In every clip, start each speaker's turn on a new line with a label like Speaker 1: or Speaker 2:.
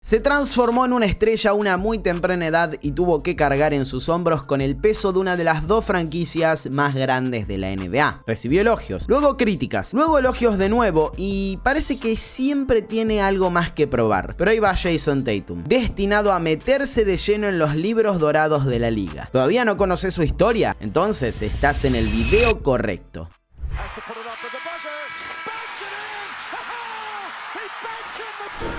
Speaker 1: Se transformó en una estrella a una muy temprana edad y tuvo que cargar en sus hombros con el peso de una de las dos franquicias más grandes de la NBA. Recibió elogios, luego críticas, luego elogios de nuevo y parece que siempre tiene algo más que probar. Pero ahí va Jason Tatum, destinado a meterse de lleno en los libros dorados de la liga. ¿Todavía no conoces su historia? Entonces estás en el video correcto.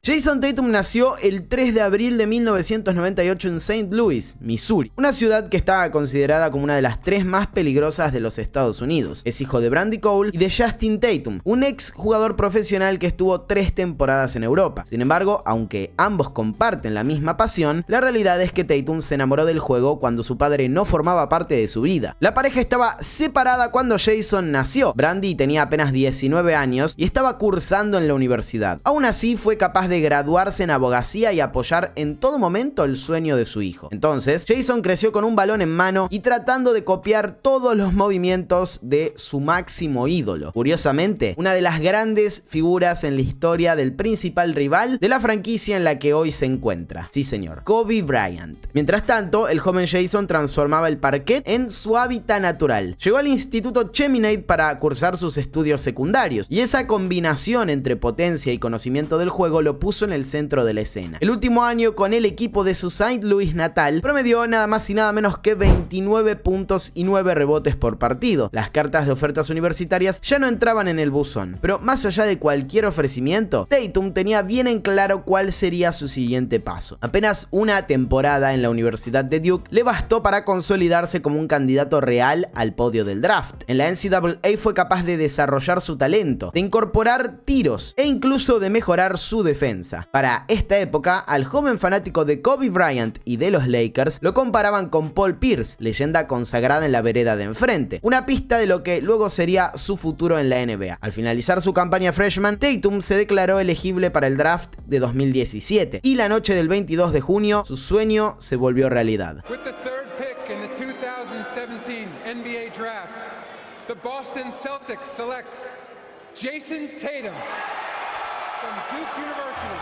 Speaker 1: Jason Tatum nació el 3 de abril de 1998 en St. Louis, Missouri, una ciudad que está considerada como una de las 3 más peligrosas de los Estados Unidos. Es hijo de Brandi Cole y de Justin Tatum, un ex jugador profesional que estuvo 3 temporadas en Europa. Sin embargo, aunque ambos comparten la misma pasión, la realidad es que Tatum se enamoró del juego cuando su padre no formaba parte de su vida. La pareja estaba separada cuando Jason nació. Brandi tenía apenas 19 años y estaba cursando en la universidad. Aún así, fue capaz de graduarse en abogacía y apoyar en todo momento el sueño de su hijo. Entonces, Jason creció con un balón en mano y tratando de copiar todos los movimientos de su máximo ídolo. Curiosamente, una de las grandes figuras en la historia del principal rival de la franquicia en la que hoy se encuentra. Sí, señor, Kobe Bryant. Mientras tanto, el joven Jason transformaba el parquet en su hábitat natural. Llegó al Instituto Cheminade para cursar sus estudios secundarios y esa combinación entre potencia y conocimiento del juego lo puso en el centro de la escena. El último año con el equipo de su St. Louis natal promedió nada más y nada menos que 29 puntos y 9 rebotes por partido. Las cartas de ofertas universitarias ya no entraban en el buzón, pero más allá de cualquier ofrecimiento, Tatum tenía bien en claro cuál sería su siguiente paso. Apenas una temporada en la Universidad de Duke le bastó para consolidarse como un candidato real al podio del draft. En la NCAA fue capaz de desarrollar su talento, de incorporar tiros e incluso de mejorar su defensa. Para esta época, al joven fanático de Kobe Bryant y de los Lakers lo comparaban con Paul Pierce, leyenda consagrada en la vereda de enfrente, una pista de lo que luego sería su futuro en la NBA. Al finalizar su campaña freshman, Tatum se declaró elegible para el draft de 2017 y la noche del 22 de junio su sueño se volvió realidad. The Boston Celtics select Jason Tatum from Duke University.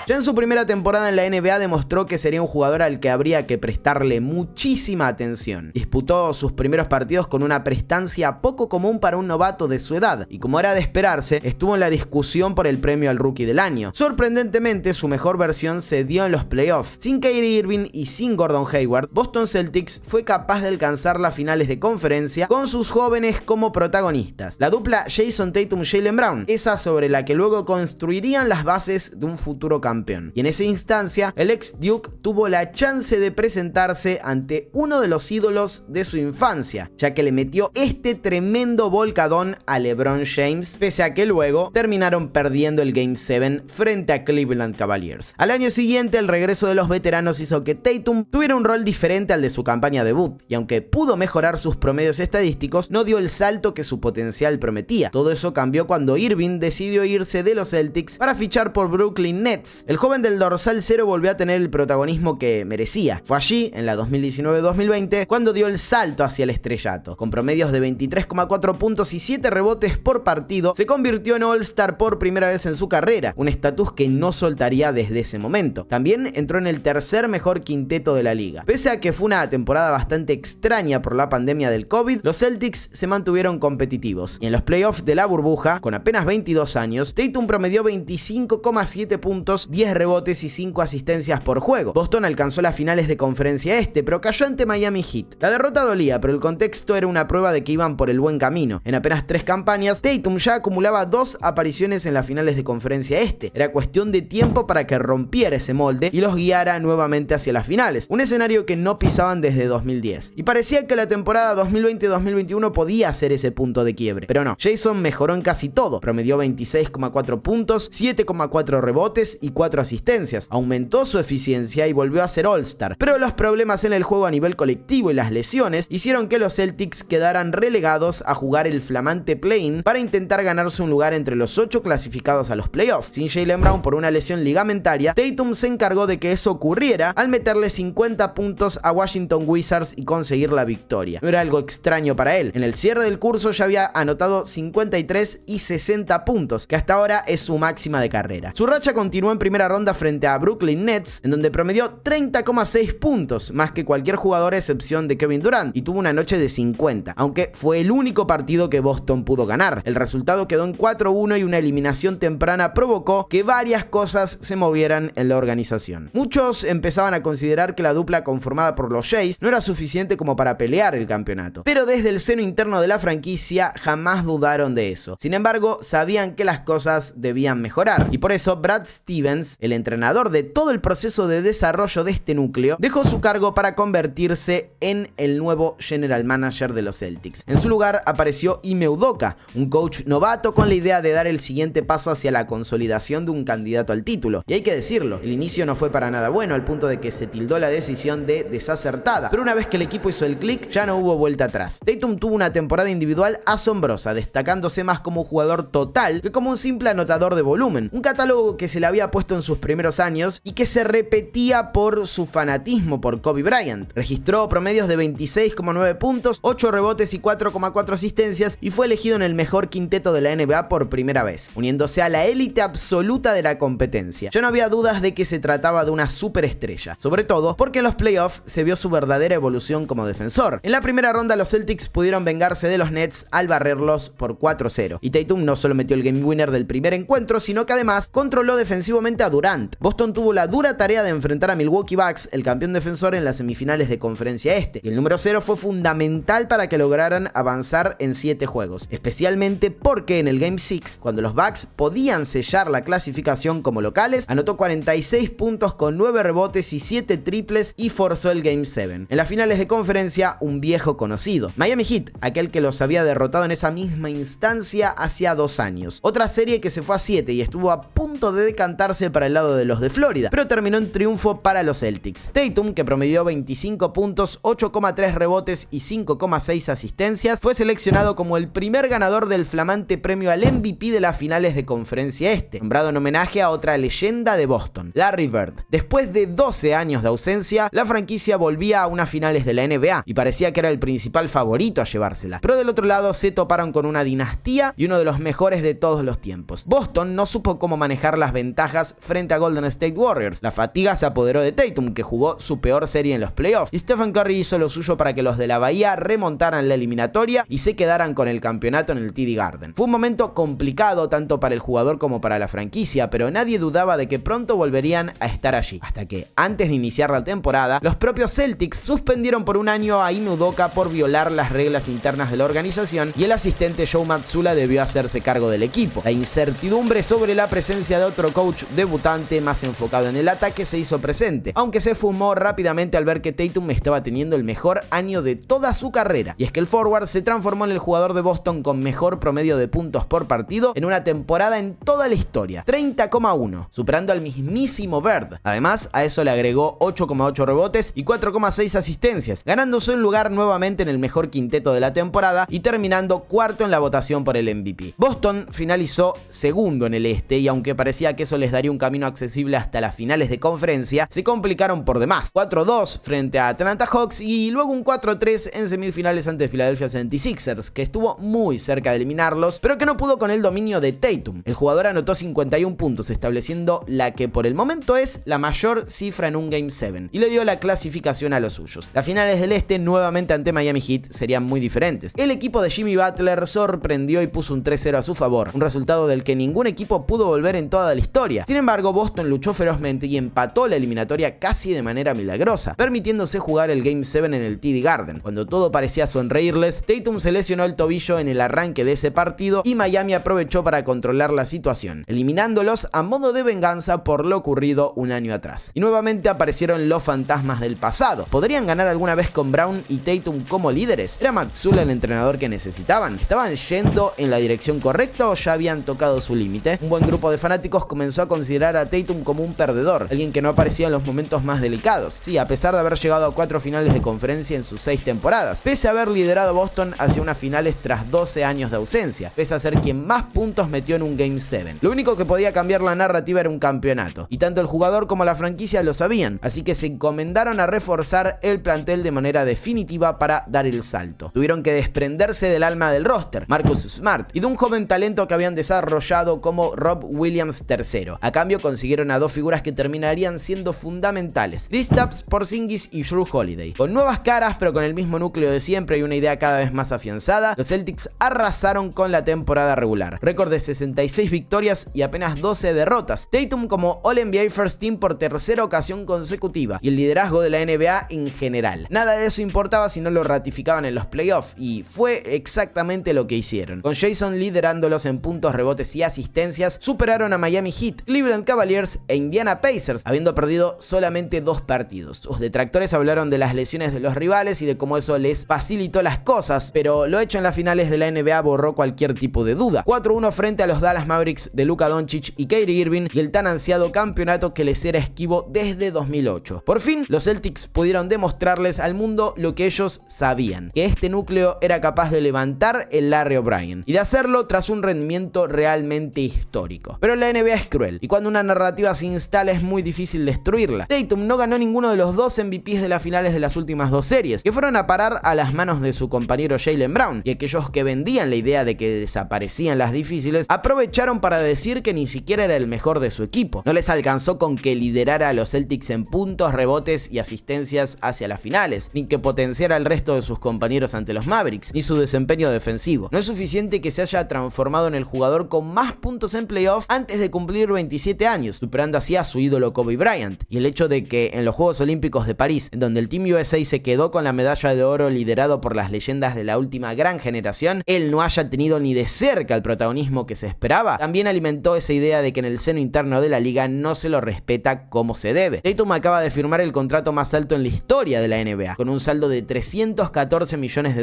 Speaker 1: Ya en su primera temporada en la NBA demostró que sería un jugador al que habría que prestarle muchísima atención. Disputó sus primeros partidos con una prestancia poco común para un novato de su edad y, como era de esperarse, estuvo en la discusión por el premio al Rookie del Año. Sorprendentemente, su mejor versión se dio en los playoffs. Sin Kyrie Irving y sin Gordon Hayward, Boston Celtics fue capaz de alcanzar las finales de conferencia con sus jóvenes como protagonistas. La dupla Jason Tatum-Jaylen Brown, esa sobre la que luego construirían las bases de un futuro campeón. Y en esa instancia, el ex Duke tuvo la chance de presentarse ante uno de los ídolos de su infancia, ya que le metió este tremendo volcadón a LeBron James, pese a que luego terminaron perdiendo el Game 7 frente a Cleveland Cavaliers. Al año siguiente, el regreso de los veteranos hizo que Tatum tuviera un rol diferente al de su campaña debut, y aunque pudo mejorar sus promedios estadísticos, no dio el salto que su potencial prometía. Todo eso cambió cuando Irving decidió irse de los Celtics para fichar por Brooklyn Nets. El joven del dorsal 0 volvió a tener el protagonismo que merecía. Fue allí, en la 2019-2020, cuando dio el salto hacia el estrellato. Con promedios de 23,4 puntos y 7 rebotes por partido, se convirtió en All-Star por primera vez en su carrera, un estatus que no soltaría desde ese momento. También entró en el tercer mejor quinteto de la liga. Pese a que fue una temporada bastante extraña por la pandemia del COVID, los Celtics se mantuvieron competitivos. Y en los playoffs de la burbuja, con apenas 22 años, Tatum promedió 25,7 puntos, 10 rebotes y 5 asistencias por juego. Boston alcanzó las finales de conferencia este, pero cayó ante Miami Heat. La derrota dolía, pero el contexto era una prueba de que iban por el buen camino. En apenas 3 campañas, Tatum ya acumulaba 2 apariciones en las finales de conferencia este. Era cuestión de tiempo para que rompiera ese molde y los guiara nuevamente hacia las finales, un escenario que no pisaban desde 2010. Y parecía que la temporada 2020-2021 podía ser ese punto de quiebre, pero no. Jason mejoró en casi todo. Promedió 26,4 puntos, 7,4 rebotes y 4 24 asistencias, aumentó su eficiencia y volvió a ser All-Star, pero los problemas en el juego a nivel colectivo y las lesiones hicieron que los Celtics quedaran relegados a jugar el flamante play-in para intentar ganarse un lugar entre los 8 clasificados a los playoffs. Sin Jaylen Brown por una lesión ligamentaria, Tatum se encargó de que eso ocurriera al meterle 50 puntos a Washington Wizards y conseguir la victoria. No era algo extraño para él. En el cierre del curso ya había anotado 53 y 60 puntos, que hasta ahora es su máxima de carrera. Su racha continuó en primera ronda frente a Brooklyn Nets, en donde promedió 30,6 puntos, más que cualquier jugador a excepción de Kevin Durant, y tuvo una noche de 50, aunque fue el único partido que Boston pudo ganar. El resultado quedó en 4-1 y una eliminación temprana provocó que varias cosas se movieran en la organización. Muchos empezaban a considerar que la dupla conformada por los Jays no era suficiente como para pelear el campeonato, pero desde el seno interno de la franquicia jamás dudaron de eso. Sin embargo, sabían que las cosas debían mejorar, y por eso Brad Stevens, el entrenador de todo el proceso de desarrollo de este núcleo, dejó su cargo para convertirse en el nuevo general manager de los Celtics. En su lugar apareció Ime Udoka, un coach novato con la idea de dar el siguiente paso hacia la consolidación de un candidato al título. Y hay que decirlo, el inicio no fue para nada bueno, al punto de que se tildó la decisión de desacertada, pero una vez que el equipo hizo el clic, ya no hubo vuelta atrás. Tatum tuvo una temporada individual asombrosa, destacándose más como jugador total que como un simple anotador de volumen, un catálogo que se le había puesto en sus primeros años y que se repetía por su fanatismo por Kobe Bryant. Registró promedios de 26,9 puntos, 8 rebotes y 4,4 asistencias, y fue elegido en el mejor quinteto de la NBA por primera vez, uniéndose a la élite absoluta de la competencia. Ya no había dudas de que se trataba de una superestrella, sobre todo porque en los playoffs se vio su verdadera evolución como defensor. En la primera ronda los Celtics pudieron vengarse de los Nets al barrerlos por 4-0, y Tatum no solo metió el game winner del primer encuentro, sino que además controló defensivamente a Durant. Boston tuvo la dura tarea de enfrentar a Milwaukee Bucks, el campeón defensor, en las semifinales de Conferencia Este, y el número 0 fue fundamental para que lograran avanzar en 7 juegos, especialmente porque en el Game 6, cuando los Bucks podían sellar la clasificación como locales, anotó 46 puntos con 9 rebotes y 7 triples y forzó el Game 7. En las finales de conferencia, un viejo conocido, Miami Heat, aquel que los había derrotado en esa misma instancia hacía 2 años. Otra serie que se fue a 7 y estuvo a punto de decantarse para el lado de los de Florida, pero terminó en triunfo para los Celtics. Tatum, que promedió 25 puntos, 8,3 rebotes y 5,6 asistencias, fue seleccionado como el primer ganador del flamante premio al MVP de las finales de Conferencia Este, nombrado en homenaje a otra leyenda de Boston, Larry Bird. Después de 12 años de ausencia, la franquicia volvía a unas finales de la NBA y parecía que era el principal favorito a llevársela. Pero del otro lado se toparon con una dinastía y uno de los mejores de todos los tiempos. Boston no supo cómo manejar las ventajas frente a Golden State Warriors. La fatiga se apoderó de Tatum, que jugó su peor serie en los playoffs, y Stephen Curry hizo lo suyo para que los de la Bahía remontaran la eliminatoria y se quedaran con el campeonato en el TD Garden. Fue un momento complicado tanto para el jugador como para la franquicia, pero nadie dudaba de que pronto volverían a estar allí, hasta que, antes de iniciar la temporada, los propios Celtics suspendieron por un año a Ime Udoka por violar las reglas internas de la organización, y el asistente Joe Mazzulla debió hacerse cargo del equipo. La incertidumbre sobre la presencia de otro coach debutante más enfocado en el ataque se hizo presente, aunque se fumó rápidamente al ver que Tatum estaba teniendo el mejor año de toda su carrera, y es que el forward se transformó en el jugador de Boston con mejor promedio de puntos por partido en una temporada en toda la historia, 30,1, superando al mismísimo Bird. Además, a eso le agregó 8,8 rebotes y 4,6 asistencias, ganándose un lugar nuevamente en el mejor quinteto de la temporada y terminando cuarto en la votación por el MVP. Boston finalizó segundo en el este, y aunque parecía que eso les daría un camino accesible hasta las finales de conferencia, se complicaron por demás. 4-2 frente a Atlanta Hawks y luego un 4-3 en semifinales ante Philadelphia 76ers, que estuvo muy cerca de eliminarlos, pero que no pudo con el dominio de Tatum. El jugador anotó 51 puntos, estableciendo la que por el momento es la mayor cifra en un Game 7, y le dio la clasificación a los suyos. Las finales del este, nuevamente ante Miami Heat, serían muy diferentes. El equipo de Jimmy Butler sorprendió y puso un 3-0 a su favor, un resultado del que ningún equipo pudo volver en toda la historia. Sin embargo, Boston luchó ferozmente y empató la eliminatoria casi de manera milagrosa, permitiéndose jugar el Game 7 en el TD Garden. Cuando todo parecía sonreírles, Tatum se lesionó el tobillo en el arranque de ese partido y Miami aprovechó para controlar la situación, eliminándolos a modo de venganza por lo ocurrido un año atrás. Y nuevamente aparecieron los fantasmas del pasado. ¿Podrían ganar alguna vez con Brown y Tatum como líderes? ¿Era Mazzulla el entrenador que necesitaban? ¿Estaban yendo en la dirección correcta o ya habían tocado su límite? Un buen grupo de fanáticos comenzó a considerar considerar a Tatum como un perdedor, alguien que no aparecía en los momentos más delicados. Sí, a pesar de haber llegado a 4 finales de conferencia en sus 6 temporadas, pese a haber liderado a Boston hacia unas finales tras 12 años de ausencia, pese a ser quien más puntos metió en un Game 7. Lo único que podía cambiar la narrativa era un campeonato, y tanto el jugador como la franquicia lo sabían, así que se encomendaron a reforzar el plantel de manera definitiva para dar el salto. Tuvieron que desprenderse del alma del roster, Marcus Smart, y de un joven talento que habían desarrollado como Rob Williams III. A cambio consiguieron a dos figuras que terminarían siendo fundamentales: Kristaps Porzingis y Jrue Holiday. Con nuevas caras pero con el mismo núcleo de siempre y una idea cada vez más afianzada, los Celtics arrasaron con la temporada regular. Récord de 66 victorias y apenas 12 derrotas. Tatum como All-NBA First Team por tercera ocasión consecutiva y el liderazgo de la NBA en general. Nada de eso importaba si no lo ratificaban en los playoffs, y fue exactamente lo que hicieron. Con Jason liderándolos en puntos, rebotes y asistencias, superaron a Miami Heat, Cleveland Cavaliers e Indiana Pacers, habiendo perdido solamente 2 partidos. Los detractores hablaron de las lesiones de los rivales y de cómo eso les facilitó las cosas, pero lo hecho en las finales de la NBA borró cualquier tipo de duda. 4-1 frente a los Dallas Mavericks de Luka Doncic y Kyrie Irving, y el tan ansiado campeonato que les era esquivo desde 2008. Por fin, los Celtics pudieron demostrarles al mundo lo que ellos sabían, que este núcleo era capaz de levantar el Larry O'Brien, y de hacerlo tras un rendimiento realmente histórico. Pero la NBA es cruel, y cuando una narrativa se instala es muy difícil destruirla. Tatum no ganó ninguno de los 2 MVPs de las finales de las últimas 2 series, que fueron a parar a las manos de su compañero Jaylen Brown, y aquellos que vendían la idea de que desaparecían las difíciles aprovecharon para decir que ni siquiera era el mejor de su equipo. No les alcanzó con que liderara a los Celtics en puntos, rebotes y asistencias hacia las finales, ni que potenciara al resto de sus compañeros ante los Mavericks, ni su desempeño defensivo. No es suficiente que se haya transformado en el jugador con más puntos en playoff antes de cumplir 27 años, superando así a su ídolo Kobe Bryant, y el hecho de que en los Juegos Olímpicos de París, en donde el Team USA se quedó con la medalla de oro liderado por las leyendas de la última gran generación, él no haya tenido ni de cerca el protagonismo que se esperaba, también alimentó esa idea de que en el seno interno de la liga no se lo respeta como se debe. Tatum acaba de firmar el contrato más alto en la historia de la NBA, con un saldo de $314 millones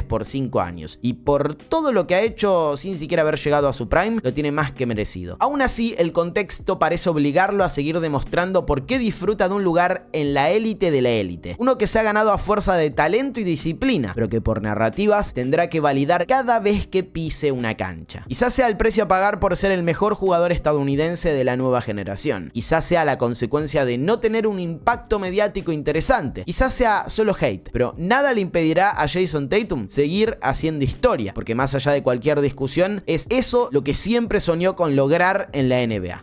Speaker 1: por 5 años, y por todo lo que ha hecho sin siquiera haber llegado a su prime, lo tiene más que merecido. Aún así, el contexto parece obligarlo a seguir demostrando por qué disfruta de un lugar en la élite de la élite, uno que se ha ganado a fuerza de talento y disciplina, pero que por narrativas tendrá que validar cada vez que pise una cancha. Quizás sea el precio a pagar por ser el mejor jugador estadounidense de la nueva generación, quizás sea la consecuencia de no tener un impacto mediático interesante, quizás sea solo hate, pero nada le impedirá a Jason Tatum seguir haciendo historia, porque más allá de cualquier discusión, es eso lo que siempre soñó con lograr en la NBA.